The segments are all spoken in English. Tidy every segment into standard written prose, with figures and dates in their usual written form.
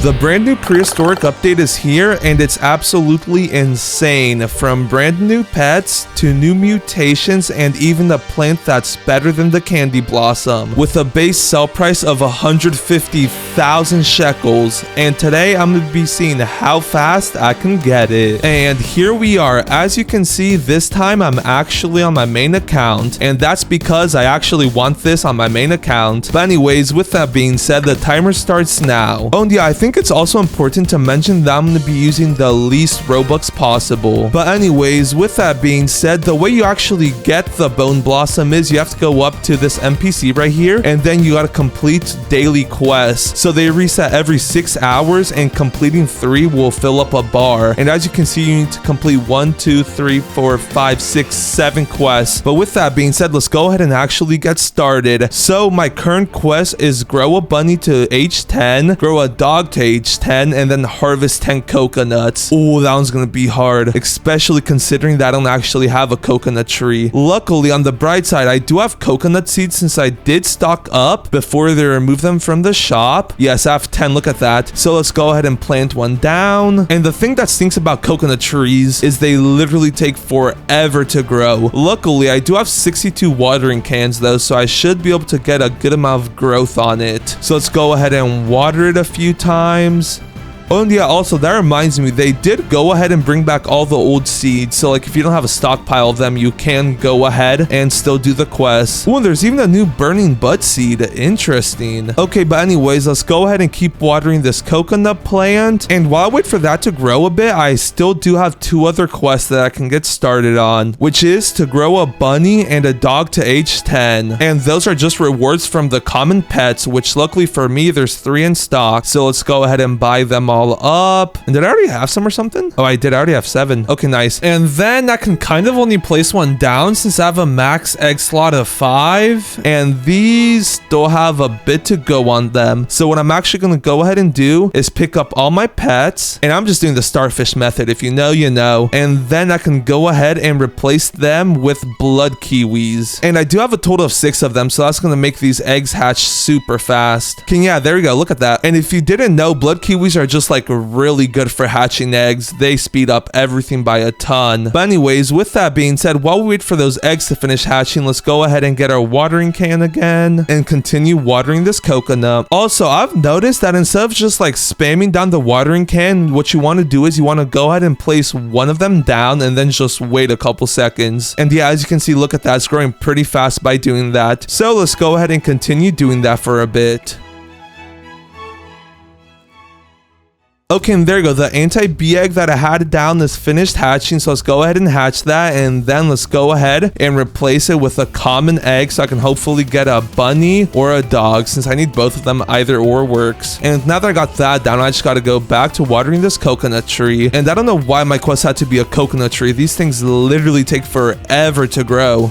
The brand new prehistoric update is here and it's absolutely insane. From brand new pets to new mutations and even a plant that's better than the candy blossom with a base sell price of 150,000 shekels. And today I'm going to be seeing how fast I can get it. And here we are. As you can see, this time I'm actually on my main account, and that's because I actually want this on my main account. But anyways, with that being said, the timer starts now. Oh, and yeah, I think it's also important to mention that I'm going to be using the least Robux possible. But anyways, with that being said, the way you actually get the bone blossom is you have to go up to this NPC right here, and then you got to complete daily quests. So they reset every 6 hours, and completing 3 will fill up a bar. And as you can see, you need to complete 1, 2, 3, 4, 5, 6, 7 quests. But with that being said, let's go ahead and actually get started. So my current quest is grow a bunny to age 10, grow a dog to age 10, and then harvest 10 coconuts. Oh, that one's gonna be hard, especially considering that I don't actually have a coconut tree. Luckily, on the bright side, I do have coconut seeds since I did stock up before they removed them from the shop. Yes, I have 10, look at that. So let's go ahead and plant one down. And the thing that stinks about coconut trees is they literally take forever to grow. Luckily, I do have 62 watering cans though, so I should be able to get a good amount of growth on it. So let's go ahead and water it a few times. Oh, and yeah, also, that reminds me, they did go ahead and bring back all the old seeds. So, like, if you don't have a stockpile of them, you can go ahead and still do the quest. Oh, and there's even a new burning bud seed. Interesting. Okay, but anyways, let's go ahead and keep watering this coconut plant. And while I wait for that to grow a bit, I still do have 2 other quests that I can get started on, which is to grow a bunny and a dog to age 10. And those are just rewards from the common pets, which luckily for me, there's 3 in stock. So let's go ahead and buy them all up. And did I already have some or something? Oh, I did. I already have 7. Okay, nice. And then I can kind of only place one down since I have a max egg slot of 5. And these still have a bit to go on them. So what I'm actually going to go ahead and do is pick up all my pets. And I'm just doing the starfish method. If you know, you know. And then I can go ahead and replace them with blood kiwis. And I do have a total of 6 of them. So that's going to make these eggs hatch super fast. Okay, yeah, there you go. Look at that. And if you didn't know, blood kiwis are just like really good for hatching eggs. They speed up everything by a ton. But anyways, with that being said, while we wait for those eggs to finish hatching, let's go ahead and get our watering can again and continue watering this coconut. Also, I've noticed that instead of just like spamming down the watering can, what you want to do is you want to go ahead and place one of them down and then just wait a couple seconds. And yeah, as you can see, look at that. It's growing pretty fast by doing that. So let's go ahead and continue doing that for a bit. Okay, and there you go. The anti-bee egg that I had down is finished hatching, so let's go ahead and hatch that, and then let's go ahead and replace it with a common egg so I can hopefully get a bunny or a dog, since I need both of them. Either or works. And now that I got that down, I just got to go back to watering this coconut tree. And I don't know why my quest had to be a coconut tree. These things literally take forever to grow.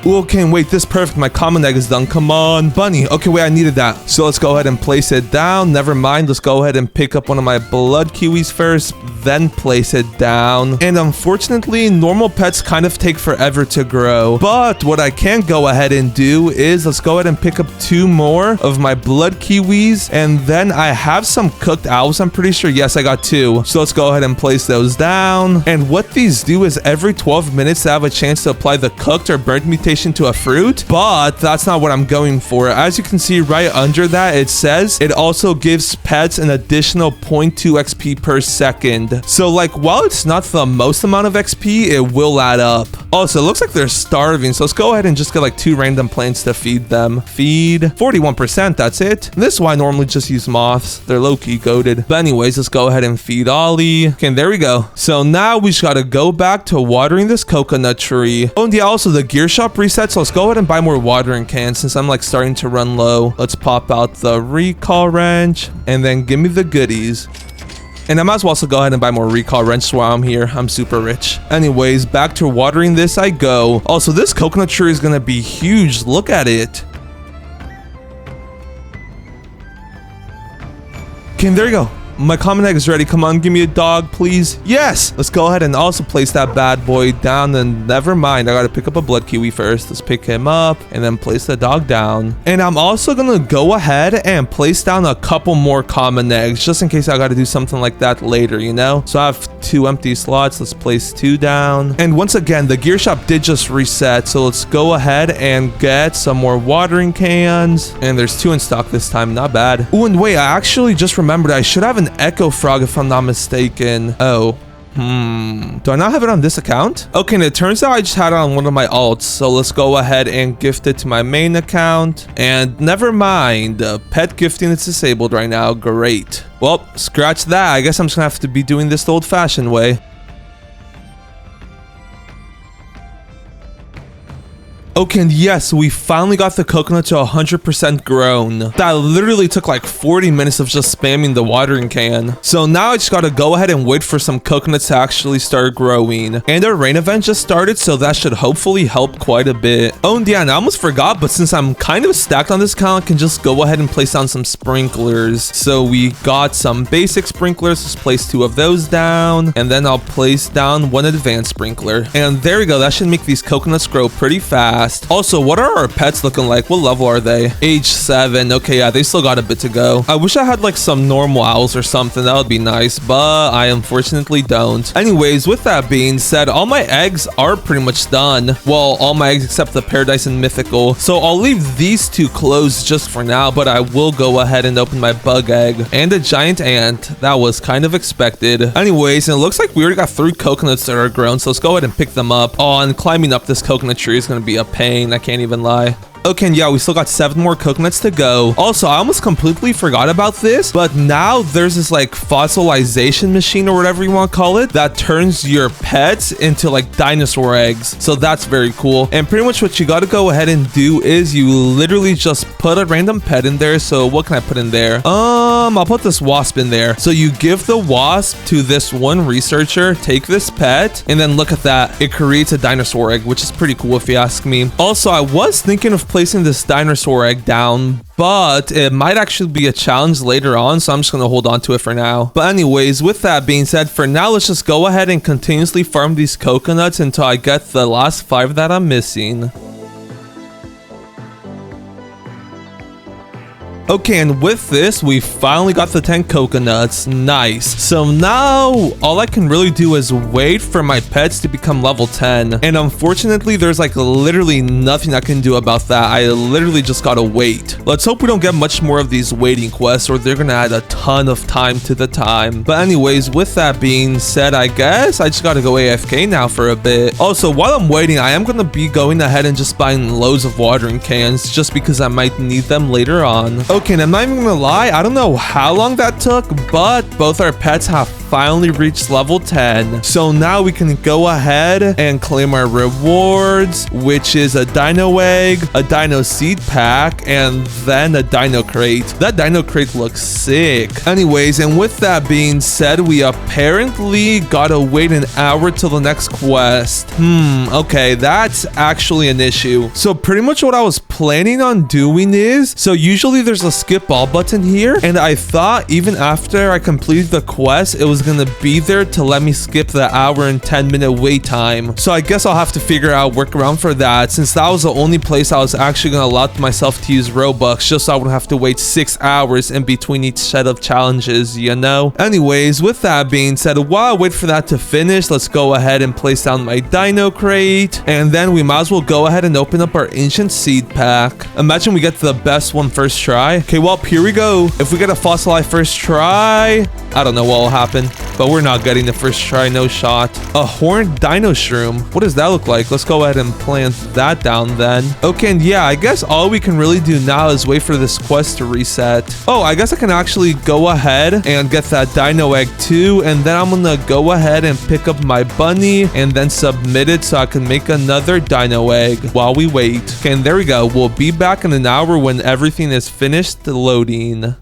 Okay, wait, this is perfect. My common egg is done. Come on, bunny. Okay, wait, I needed that. So let's go ahead and place it down. Never mind. Let's go ahead and pick up one of my blood kiwis first, then place it down. And unfortunately, normal pets kind of take forever to grow. But what I can go ahead and do is let's go ahead and pick up 2 more of my blood kiwis. And then I have some cooked owls, I'm pretty sure. Yes, I got 2. So let's go ahead and place those down. And what these do is every 12 minutes, I have a chance to apply the cooked or burnt mutation to a fruit, but that's not what I'm going for. As you can see right under that, it says it also gives pets an additional 0.2 XP per second. So like, while it's not the most amount of XP, it will add up. Also, it looks like they're starving, so let's go ahead and just get like 2 random plants to feed them. Feed 41%, that's it. This is why I normally just use moths. They're low-key goated. But anyways, let's go ahead and feed Ollie. Okay, and there we go. So now we just gotta go back to watering this coconut tree. Oh, and yeah, also the gear shop reset, so let's go ahead and buy more watering cans since I'm like starting to run low. Let's pop out the recall wrench and then give me the goodies. And I might as well also go ahead and buy more recall wrenches while I'm here. I'm super rich. Anyways, back to watering this I go. Also, this coconut tree is gonna be huge. Look at it. Okay, and there you go. my common egg is ready. Come on, give me a dog, please. Yes! Let's go ahead and also place that bad boy down. And never mind, I gotta pick up a blood kiwi first. Let's pick him up and then place the dog down. And I'm also gonna go ahead and place down a couple more common eggs just in case I gotta do something like that later, you know? So I have 2 empty slots. Let's place 2 down. And once again, the gear shop did just reset. So let's go ahead and get some more watering cans. And there's 2 in stock this time. Not bad. Oh, and wait, I actually just remembered I should have an echo frog if I'm not mistaken. Oh. Do I not have it on this account? Okay, and it turns out I just had it on one of my alts. So let's go ahead and gift it to my main account. And never mind. Pet gifting is disabled right now. Great. Well, scratch that. I guess I'm just gonna have to be doing this the old-fashioned way. Okay, and yes, we finally got the coconut to 100% grown. That literally took like 40 minutes of just spamming the watering can. So now I just gotta go ahead and wait for some coconuts to actually start growing. And our rain event just started, so that should hopefully help quite a bit. Oh, and yeah, and I almost forgot, but since I'm kind of stacked on this account, I can just go ahead and place down some sprinklers. So we got some basic sprinklers. Let's place 2 of those down. And then I'll place down 1 advanced sprinkler. And there we go. That should make these coconuts grow pretty fast. Also, what are our pets looking like? What level are they? Age 7. Okay, yeah, they still got a bit to go. I wish I had like some normal owls or something. That would be nice, but I unfortunately don't. Anyways, with that being said, all my eggs are pretty much done. Well, all my eggs except the Paradise and Mythical. So I'll leave these 2 closed just for now, but I will go ahead and open my bug egg. And a giant ant. That was kind of expected. Anyways, and it looks like we already got 3 coconuts that are grown, so let's go ahead and pick them up. Oh, and climbing up this coconut tree is going to be a pain. I can't even lie. Okay, and yeah, we still got 7 more coconuts to go. Also, I almost completely forgot about this, but now there's this like fossilization machine or whatever you want to call it that turns your pets into like dinosaur eggs. So that's very cool. And pretty much what you got to go ahead and do is you literally just put a random pet in there. So what can I put in there? I'll put this wasp in there. So you give the wasp to this one researcher, take this pet, and then look at that. It creates a dinosaur egg, which is pretty cool if you ask me. Also, I was thinking of placing this dinosaur egg down, but it might actually be a challenge later on, so I'm just going to hold on to it for now. But anyways, with that being said, for now, let's just go ahead and continuously farm these coconuts until I get the last 5 that I'm missing. Okay, and with this, we finally got the 10 coconuts. Nice. So now, all I can really do is wait for my pets to become level 10. And unfortunately, there's like literally nothing I can do about that. I literally just gotta wait. Let's hope we don't get much more of these waiting quests, or they're gonna add a ton of time to the time. But anyways, with that being said, I guess I just gotta go AFK now for a bit. Also, while I'm waiting, I am gonna be going ahead and just buying loads of watering cans, just because I might need them later on. Okay, and I'm not even gonna lie, I don't know how long that took, but both our pets have finally reached level 10. So now we can go ahead and claim our rewards, which is a dino egg, a dino seed pack, and then a dino crate. That dino crate looks sick. Anyways, and with that being said, we apparently gotta wait an hour till the next quest. Okay, that's actually an issue. So pretty much what I was planning on doing is, so usually there's a skip all button here, and I thought even after I completed the quest, it was gonna be there to let me skip the hour and 10-minute wait time. So I guess I'll have to figure out a workaround for that, since that was the only place I was actually gonna allow myself to use Robux, just so I wouldn't have to wait 6 hours in between each set of challenges, you know? Anyways, with that being said, while I wait for that to finish, let's go ahead and place down my dino crate, and then we might as well go ahead and open up our ancient seed pack. Imagine we get the best one first try. Okay, well, here we go. If we get a fossilized first try, I don't know what will happen, but we're not getting the first try, no shot. A horned dino shroom. What does that look like? Let's go ahead and plant that down then. Okay, and yeah, I guess all we can really do now is wait for this quest to reset. Oh, I guess I can actually go ahead and get that dino egg too, and then I'm gonna go ahead and pick up my bunny and then submit it so I can make another dino egg while we wait. Okay, and there we go. We'll be back in an hour when everything is finished loading.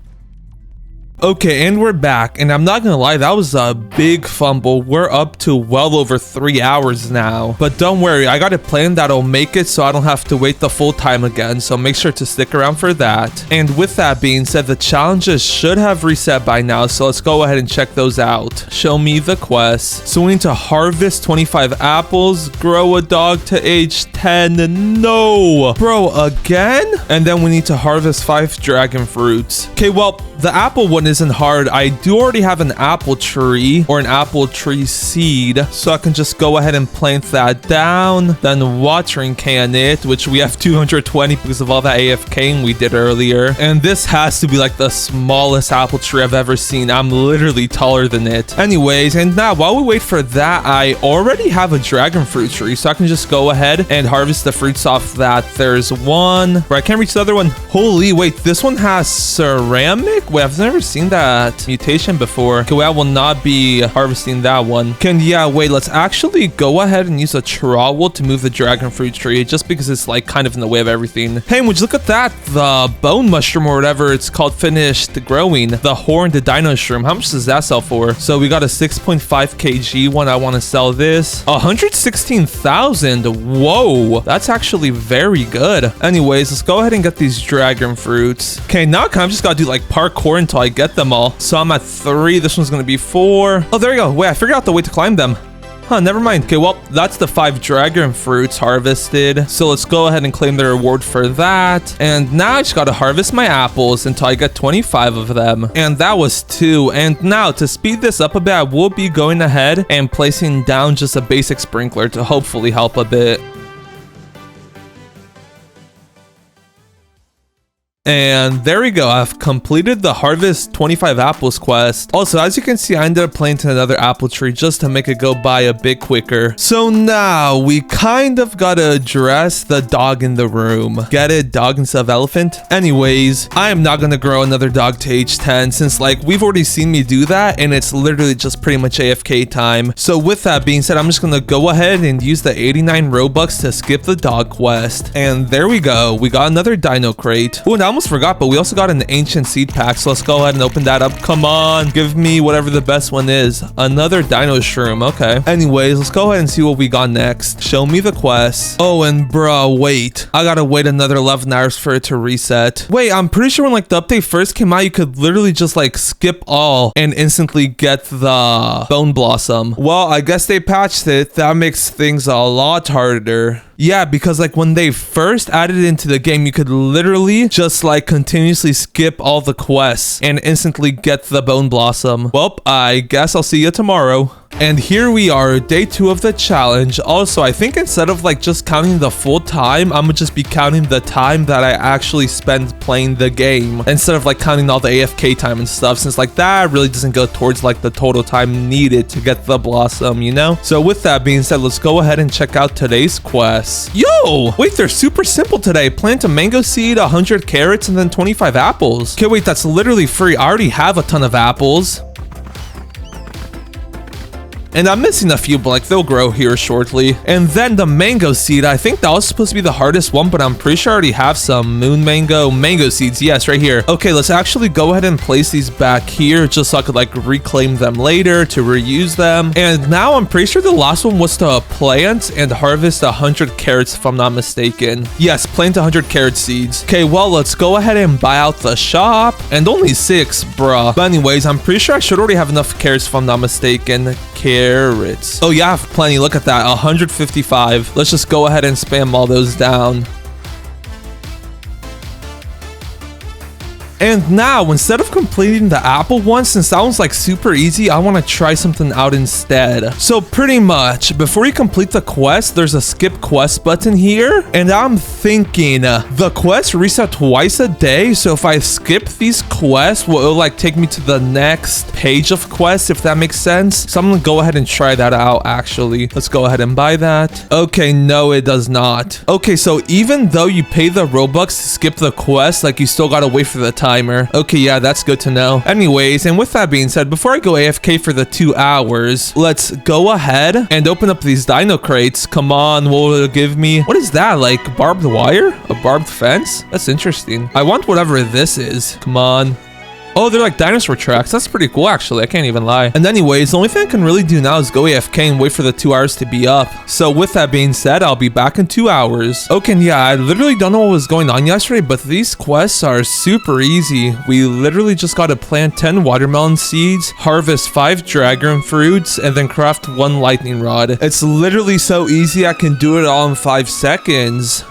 Okay, and we're back, and I'm not gonna lie, that was a big fumble. We're up to well over 3 hours now. But don't worry, I got a plan that'll make it so I don't have to wait the full time again, so make sure to stick around for that. And with that being said, the challenges should have reset by now, so let's go ahead and check those out. Show me the quests. So we need to harvest 25 apples, grow a dog to age 10. No! Bro, again? And then we need to harvest 5 dragon fruits. Okay, well, the apple one isn't hard. I do already have an apple tree or an apple tree seed, so I can just go ahead and plant that down, then watering can it, which we have 220 because of all that AFKing we did earlier. And this has to be like the smallest apple tree I've ever seen. I'm literally taller than it. Anyways, and now while we wait for that, I already have a dragon fruit tree, so I can just go ahead and harvest the fruits off that. There's one, but I can't reach the other one. Holy, wait, this one has ceramic? Wait, I've never seen that mutation before. Okay, well, I will not be harvesting that one. Yeah, wait, let's actually go ahead and use a trowel to move the dragon fruit tree, just because it's like kind of in the way of everything. Hey, would you look at that? The bone mushroom or whatever it's called finished growing. The horned dino shroom. How much does that sell for? So we got a 6.5 kg one. I want to sell this. 116,000. Whoa, that's actually very good. Anyways, let's go ahead and get these dragon fruits. Okay, now I kind of just gotta do like parkour until I get them all. So I'm at 3. This one's gonna be 4. Oh, there you go. Wait, I figured out the way to climb them. Huh, never mind. Okay, well, that's the 5 dragon fruits harvested. So let's go ahead and claim the reward for that. And now I just gotta harvest my apples until I get 25 of them. And that was 2. And now to speed this up a bit, I will be going ahead and placing down just a basic sprinkler to hopefully help a bit. And there we go. I've completed the harvest 25 apples quest. Also, as you can see, I ended up planting another apple tree just to make it go by a bit quicker. So now we kind of gotta address the dog in the room. Get it? Dog instead of elephant? Anyways, I am not gonna grow another dog to age 10 since like we've already seen me do that and it's literally just pretty much AFK time. So with that being said, I'm just gonna go ahead and use the 89 Robux to skip the dog quest. And there we go. We got another dino crate. Oh, now almost forgot, but we also got an ancient seed pack, so let's go ahead and open that up. Come on, give me whatever the best one is. Another dino shroom. Okay, anyways, let's go ahead and see what we got next. Show me the quest. Oh, and bro, wait, I gotta wait another 11 hours for it to reset. Wait, I'm pretty sure when like the update first came out, you could literally just like skip all and instantly get the bone blossom. Well, I guess they patched it. That makes things a lot harder. Yeah, because like when they first added it into the game, you could literally just like continuously skip all the quests and instantly get the bone blossom. Well, I guess I'll see you tomorrow. And here we are, day 2 of the challenge. Also, I think instead of like just counting the full time, I'm gonna just be counting the time that I actually spend playing the game instead of like counting all the AFK time and stuff, since like that really doesn't go towards like the total time needed to get the blossom, you know? So with that being said, let's go ahead and check out today's quests. Yo, wait, they're super simple today. Plant a mango seed, 100 carrots, and then 25 apples. Okay, wait, that's literally free. I already have a ton of apples. And I'm missing a few, but like they'll grow here shortly. And then the mango seed, I think that was supposed to be the hardest one, but I'm pretty sure I already have some moon mango seeds. Yes, right here. Okay, let's actually go ahead and place these back here just so I could like reclaim them later to reuse them. And now I'm pretty sure the last one was to plant and harvest 100 carrots if I'm not mistaken. Yes, plant 100 carrot seeds. Okay, well, let's go ahead and buy out the shop. And only 6, bruh. But anyways, I'm pretty sure I should already have enough carrots if I'm not mistaken. Carrots. Oh yeah, I have plenty. Look at that, 155. Let's just go ahead and spam all those down. And now, instead of completing the apple one, since that one's like super easy, I want to try something out instead. So pretty much, before you complete the quest, there's a skip quest button here. And I'm thinking, the quests reset twice a day. So if I skip these quests, well, it'll like take me to the next page of quests, if that makes sense. So I'm gonna go ahead and try that out, actually. Let's go ahead and buy that. Okay, no, it does not. Okay, so even though you pay the Robux to skip the quest, like you still gotta wait for the timer. Okay, yeah, that's good to know. Anyways, and with that being said, before I go AFK for the 2 hours, let's go ahead and open up these dino crates. Come on, what will it give me? What is that? Like barbed wire? A barbed fence? That's interesting. I want whatever this is. Come on. Oh, they're like dinosaur tracks. That's pretty cool, actually. I can't even lie. And anyways, the only thing I can really do now is go AFK and wait for the 2 hours to be up. So with that being said, I'll be back in 2 hours. Okay, and yeah, I literally don't know what was going on yesterday, but these quests are super easy. We literally just got to plant 10 watermelon seeds, harvest 5 dragon fruits, and then craft 1 lightning rod. It's literally so easy, I can do it all in 5 seconds.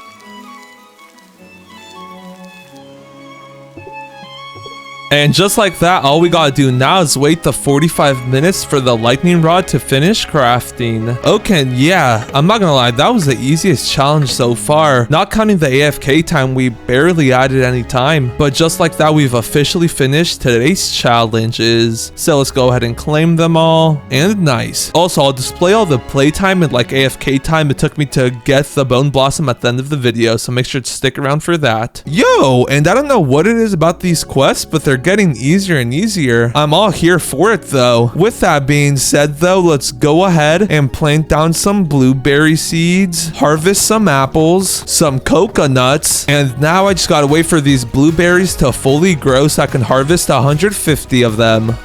And just like that, all we gotta do now is wait the 45 minutes for the lightning rod to finish crafting. Okay, yeah, I'm not gonna lie, that was the easiest challenge so far. Not counting the AFK time, we barely added any time. But just like that, we've officially finished today's challenges. So let's go ahead and claim them all. And nice. Also, I'll display all the playtime and like AFK time it took me to get the bone blossom at the end of the video. So make sure to stick around for that. Yo, and I don't know what it is about these quests, but they're getting easier and easier. I'm all here for it though. With that being said though, let's go ahead and plant down some blueberry seeds, harvest some apples, some coconuts, and now I just gotta wait for these blueberries to fully grow so I can harvest 150 of them.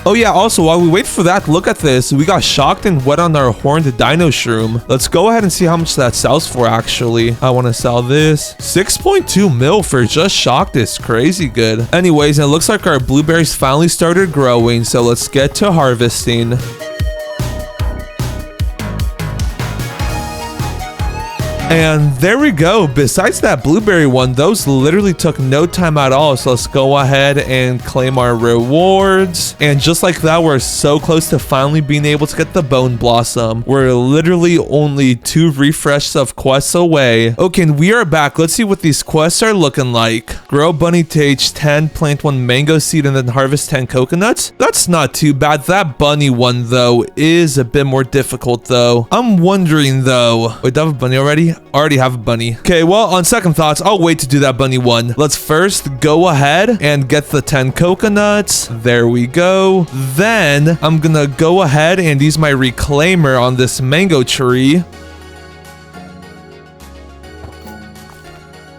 Oh yeah, also while we wait for that, look at this. We got shocked and wet on our horned dino shroom. Let's go ahead and see how much that sells for actually. I want to sell this. 6.2 mil for just shocked is crazy good. Anyways, it looks like our blueberries finally started growing, so let's get to harvesting. And there we go. Besides that blueberry one, those literally took no time at all. So let's go ahead and claim our rewards. And just like that, we're so close to finally being able to get the bone blossom. We're literally only 2 refreshes of quests away. Okay, and we are back. Let's see what these quests are looking like. Grow bunny to age 10, plant 1 mango seed, and then harvest 10 coconuts. That's not too bad. That bunny one though is a bit more difficult though. I'm wondering though. Wait, do I have a bunny already? Already have a bunny. Okay, well, on second thoughts, I'll wait to do that bunny one. Let's first go ahead and get the 10 coconuts. There we go. Then I'm gonna go ahead and use my reclaimer on this mango tree.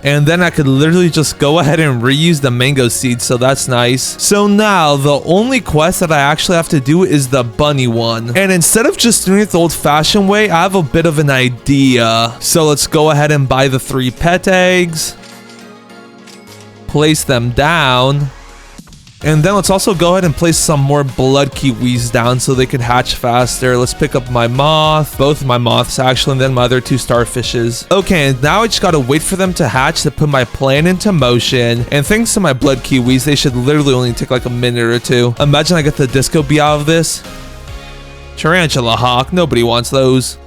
And then I could literally just go ahead and reuse the mango seeds, so that's nice. So now, the only quest that I actually have to do is the bunny one. And instead of just doing it the old-fashioned way, I have a bit of an idea. So let's go ahead and buy the 3 pet eggs. Place them down. And then let's also go ahead and place some more blood kiwis down so they can hatch faster. Let's pick up my moth, both my moths actually, and then my other 2 starfishes. Okay, and now I just gotta wait for them to hatch to put my plan into motion. And thanks to my blood kiwis, they should literally only take like a minute or 2. Imagine I get the disco bee out of this. Tarantula hawk, nobody wants those.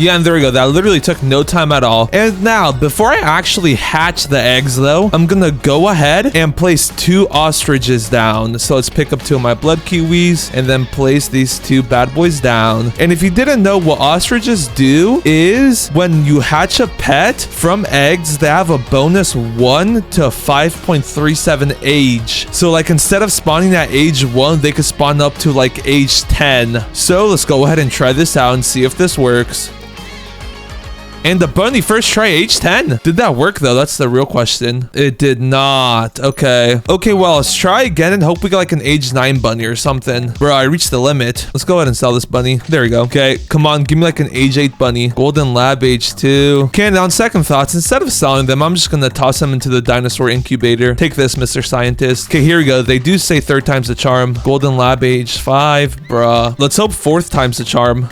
Yeah, and there we go. That literally took no time at all. And now, before I actually hatch the eggs, though, I'm gonna go ahead and place 2 ostriches down. So let's pick up 2 of my blood kiwis and then place these 2 bad boys down. And if you didn't know, what ostriches do is when you hatch a pet from eggs, they have a bonus 1 to 5.37 age. So like instead of spawning at age 1, they could spawn up to like age 10. So let's go ahead and try this out and see if this works. And the bunny first try age 10. Did that work though? That's the real question. It did not. Okay. Okay, well, let's try again and hope we get like an age 9 bunny or something. Bro, I reached the limit. Let's go ahead and sell this bunny. There we go. Okay, come on. Give me like an age 8 bunny. Golden lab age 2. Okay, and on second thoughts, instead of selling them, I'm just gonna toss them into the dinosaur incubator. Take this, Mr. Scientist. Okay, here we go. They do say 3rd time's the charm. Golden lab age 5. Bruh. Let's hope 4th time's the charm.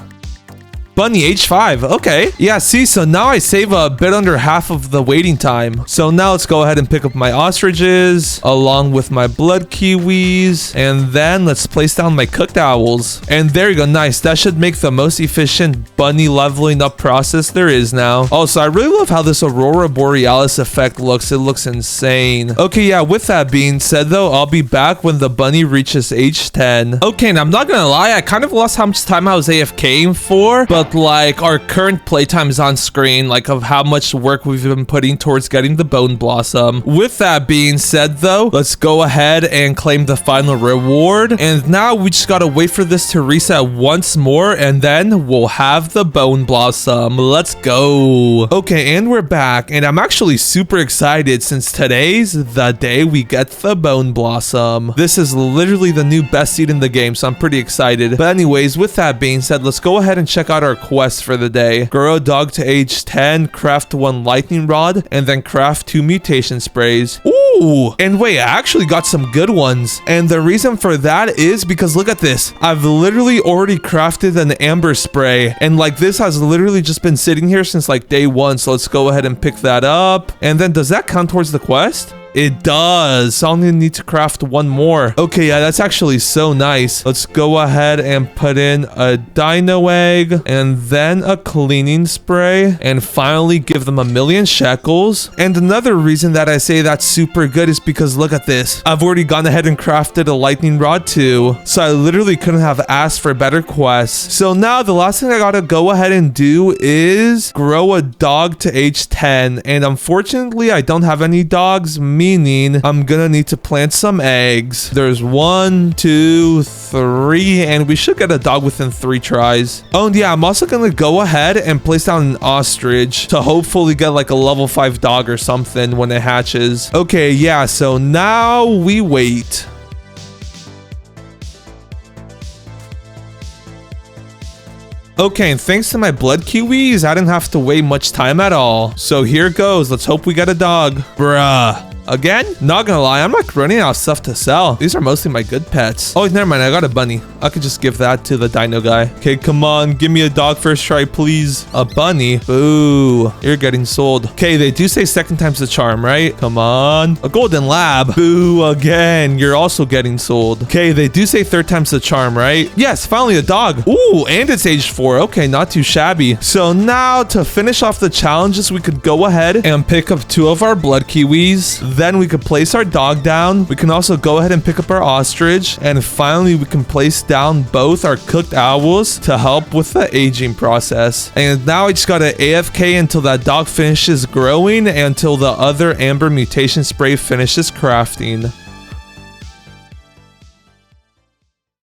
Bunny age 5. Okay. Yeah, see, so now I save a bit under half of the waiting time. So now let's go ahead and pick up my ostriches along with my blood kiwis. And then let's place down my cooked owls. And there you go. Nice. That should make the most efficient bunny leveling up process there is now. Also, I really love how this Aurora Borealis effect looks. It looks insane. Okay, yeah, with that being said though, I'll be back when the bunny reaches age 10. Okay, and I'm not gonna lie, I kind of lost how much time I was AFKing for, but out like our current playtime is on screen, like of how much work we've been putting towards getting the bone blossom. With that being said though, let's go ahead and claim the final reward. And now we just gotta wait for this to reset once more, and then we'll have the bone blossom. Let's go. Okay, and we're back, and I'm actually super excited since today's the day we get the bone blossom. This is literally the new best seed in the game, so I'm pretty excited. But anyways, with that being said, let's go ahead and check out our quest for the day. Grow a dog to age 10, craft 1 lightning rod, and then craft 2 mutation sprays. Ooh, and wait, I actually got some good ones. And the reason for that is because look at this. I've literally already crafted an amber spray, and like this has literally just been sitting here since like day 1. So let's go ahead and pick that up. And then does that count towards the quest? It does. So I only need to craft 1 more. Okay, yeah, that's actually so nice. Let's go ahead and put in a dino egg and then a cleaning spray and finally give them 1,000,000 shekels. And another reason that I say that's super good is because look at this. I've already gone ahead and crafted a lightning rod too. So I literally couldn't have asked for better quests. So now the last thing I gotta go ahead and do is grow a dog to age 10. And unfortunately, I don't have any dogs, meaning I'm gonna need to plant some eggs. There's 1, 2, 3, and we should get a dog within 3 tries. Oh, and yeah, I'm also gonna go ahead and place down an ostrich to hopefully get like a level 5 dog or something when it hatches. Okay, yeah, so now we wait. Okay, and thanks to my blood kiwis, I didn't have to wait much time at all. So here goes. Let's hope we get a dog. Bruh. Again? Not gonna lie, I'm like running out of stuff to sell. These are mostly my good pets. Oh, never mind. I got a bunny. I could just give that to the dino guy. Okay, come on. Give me a dog first try, please. A bunny? Boo. You're getting sold. Okay, they do say second time's the charm, right? Come on. A golden lab. Boo again. You're also getting sold. Okay, they do say third time's the charm, right? Yes, finally a dog. Ooh, and it's age 4. Okay, not too shabby. So now to finish off the challenges, we could go ahead and pick up 2 of our blood kiwis. Then we could place our dog down. We can also go ahead and pick up our ostrich. And finally, we can place down both our cooked owls to help with the aging process. And now I just gotta AFK until that dog finishes growing and until the other amber mutation spray finishes crafting.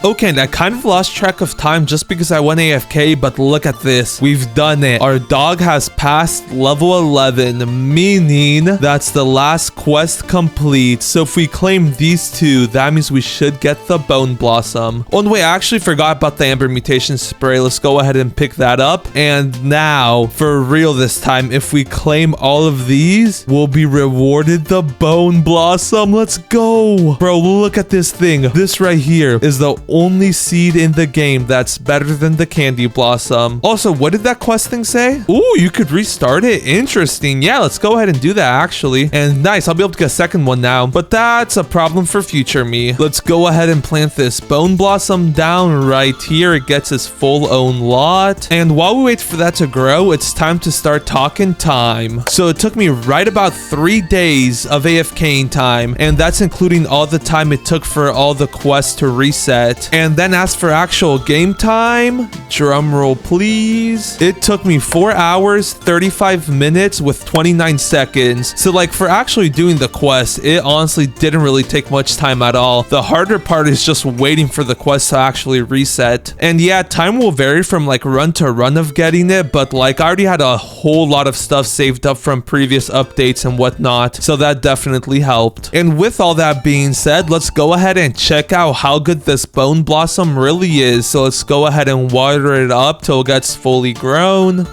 Okay, and I kind of lost track of time just because I went AFK, but look at this. We've done it. Our dog has passed level 11, meaning that's the last quest complete. So if we claim these 2, that means we should get the bone blossom. Oh, and wait, I actually forgot about the amber mutation spray. Let's go ahead and pick that up. And now, for real this time, if we claim all of these, we'll be rewarded the bone blossom. Let's go. Bro, look at this thing. This right here is the only seed in the game that's better than the candy blossom. Also, what did that quest thing say? Ooh, you could restart it. Interesting. Yeah, let's go ahead and do that actually. And nice, I'll be able to get a second one now, but that's a problem for future me. Let's go ahead and plant this bone blossom down right here. It gets its full own lot. And while we wait for that to grow, it's time to start talking time. So it took me right about 3 days of AFKing time, and that's including all the time it took for all the quests to reset. And then as for actual game time, drum roll please, it took me 4 hours 35 minutes with 29 seconds. So like for actually doing the quest, it honestly didn't really take much time at all. The harder part is just waiting for the quest to actually reset. And yeah, time will vary from like run to run of getting it, but like I already had a whole lot of stuff saved up from previous updates and whatnot, so that definitely helped. And with all that being said, let's go ahead and check out how good this bone blossom really is. So let's go ahead and water it up till it gets fully grown.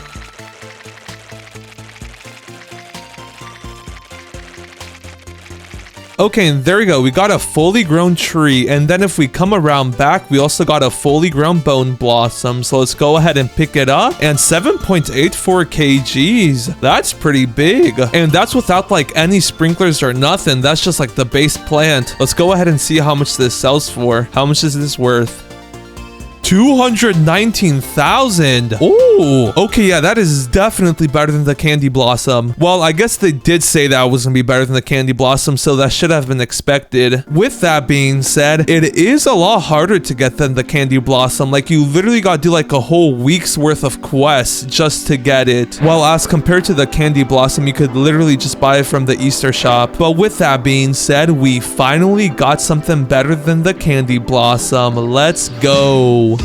Okay, and there we go. We got a fully grown tree. And then if we come around back, we also got a fully grown bone blossom. So let's go ahead and pick it up. And 7.84 kgs. That's pretty big. And that's without like any sprinklers or nothing. That's just like the base plant. Let's go ahead and see how much this sells for. How much is this worth? 219,000. Oh, okay, yeah, that is definitely better than the Candy Blossom. Well, I guess they did say that it was gonna be better than the Candy Blossom, so that should have been expected. With that being said, it is a lot harder to get than the Candy Blossom. Like, you literally gotta do like a whole week's worth of quests just to get it. Well, as compared to the Candy Blossom, you could literally just buy it from the Easter shop. But with that being said, we finally got something better than the Candy Blossom. Let's go.